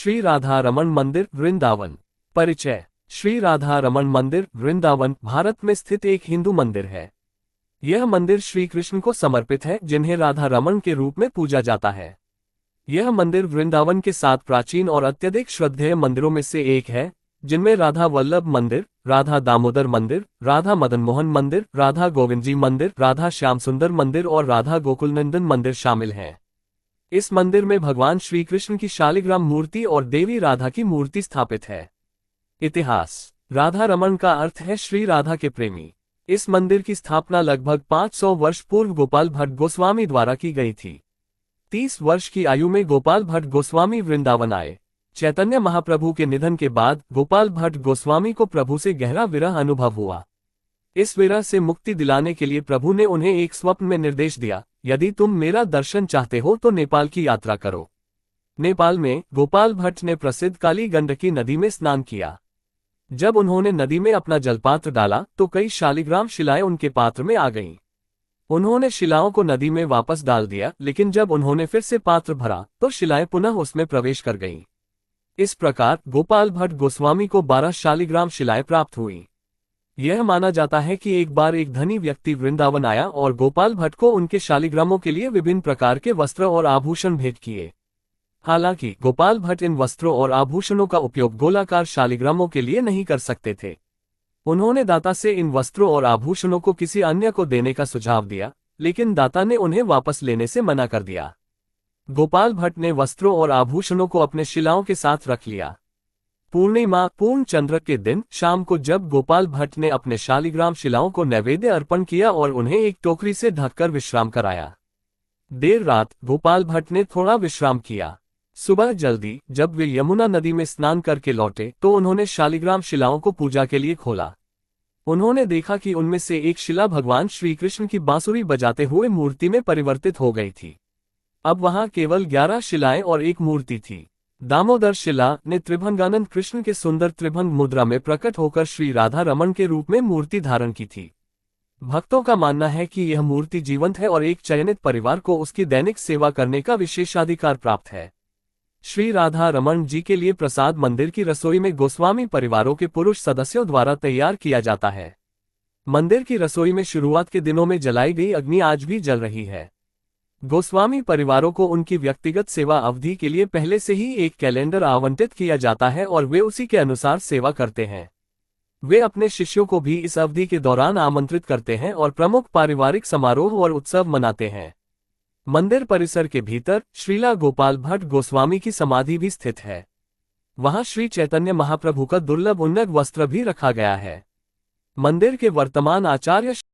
श्री राधा रमण मंदिर वृंदावन। परिचय। श्री राधा रमण मंदिर वृंदावन भारत में स्थित एक हिंदू मंदिर है। यह मंदिर श्री कृष्ण को समर्पित है, जिन्हें राधा रमण के रूप में पूजा जाता है। यह मंदिर वृंदावन के 7 प्राचीन और अत्यधिक श्रद्धेय मंदिरों में से एक है, जिनमें राधा वल्लभ मंदिर, राधा दामोदर मंदिर, राधा मदन मोहन मंदिर, राधा गोविंद जी मंदिर, राधा श्याम सुंदर मंदिर और राधा गोकुलनंदन मंदिर शामिल हैं। इस मंदिर में भगवान श्री कृष्ण की शालिग्राम मूर्ति और देवी राधा की मूर्ति स्थापित है। इतिहास। राधा रमण का अर्थ है श्री राधा के प्रेमी। इस मंदिर की स्थापना लगभग 500 वर्ष पूर्व गोपाल भट्ट गोस्वामी द्वारा की गई थी। 30 वर्ष की आयु में गोपाल भट्ट गोस्वामी वृंदावन आए। चैतन्य महाप्रभु के निधन के बाद गोपाल भट्ट गोस्वामी को प्रभु से गहरा विरह अनुभव हुआ। इस विरह से मुक्ति दिलाने के लिए प्रभु ने उन्हें एक स्वप्न में निर्देश दिया, यदि तुम मेरा दर्शन चाहते हो तो नेपाल की यात्रा करो। नेपाल में गोपाल भट्ट ने प्रसिद्ध काली गंडकी नदी में स्नान किया। जब उन्होंने नदी में अपना जलपात्र डाला तो कई शालिग्राम शिलाएं उनके पात्र में आ गईं। उन्होंने शिलाओं को नदी में वापस डाल दिया, लेकिन जब उन्होंने फिर से पात्र भरा तो शिलाएं पुनः उसमें प्रवेश कर गईं। इस प्रकार गोपाल भट्ट गोस्वामी को 12 शालिग्राम शिलाएं प्राप्त हुईं। यह माना जाता है कि एक बार एक धनी व्यक्ति वृंदावन आया और गोपाल भट्ट को उनके शालिग्रामों के लिए विभिन्न प्रकार के वस्त्र और आभूषण भेंट किए। हालांकि गोपाल भट्ट इन वस्त्रों और आभूषणों का उपयोग गोलाकार शालिग्रामों के लिए नहीं कर सकते थे। उन्होंने दाता से इन वस्त्रों और आभूषणों को किसी अन्य को देने का सुझाव दिया, लेकिन दाता ने उन्हें वापस लेने से मना कर दिया। गोपाल भट्ट ने वस्त्रों और आभूषणों को अपने शिलाओं के साथ रख लिया। पूर्णिमा पूर्ण चंद्र के दिन शाम को जब गोपाल भट्ट ने अपने शालिग्राम शिलाओं को नैवेद्य अर्पण किया और उन्हें एक टोकरी से ढककर विश्राम कराया। देर रात गोपाल भट्ट ने थोड़ा विश्राम किया। सुबह जल्दी जब वे यमुना नदी में स्नान करके लौटे तो उन्होंने शालिग्राम शिलाओं को पूजा के लिए खोला। उन्होंने देखा कि उनमें से एक शिला भगवान श्री कृष्ण की बांसुरी बजाते हुए मूर्ति में परिवर्तित हो गई थी। अब वहां केवल 11 शिलाएं और एक मूर्ति थी। दामोदर शिला ने त्रिभंगानंद कृष्ण के सुंदर त्रिभंग मुद्रा में प्रकट होकर श्री राधा रमण के रूप में मूर्ति धारण की थी। भक्तों का मानना है कि यह मूर्ति जीवंत है और एक चयनित परिवार को उसकी दैनिक सेवा करने का विशेषाधिकार प्राप्त है। श्री राधा रमण जी के लिए प्रसाद मंदिर की रसोई में गोस्वामी परिवारों के पुरुष सदस्यों द्वारा तैयार किया जाता है। मंदिर की रसोई में शुरुआत के दिनों में जलाई गई अग्नि आज भी जल रही है। गोस्वामी परिवारों को उनकी व्यक्तिगत सेवा अवधि के लिए पहले से ही एक कैलेंडर आवंटित किया जाता है और वे उसी के अनुसार सेवा करते हैं। वे अपने शिष्यों को भी इस अवधि के दौरान आमंत्रित करते हैं और प्रमुख पारिवारिक समारोह और उत्सव मनाते हैं। मंदिर परिसर के भीतर श्रीला गोपाल भट्ट गोस्वामी की समाधि भी स्थित है। वहां श्री चैतन्य महाप्रभु का दुर्लभ उन्नत वस्त्र भी रखा गया है। मंदिर के वर्तमान आचार्य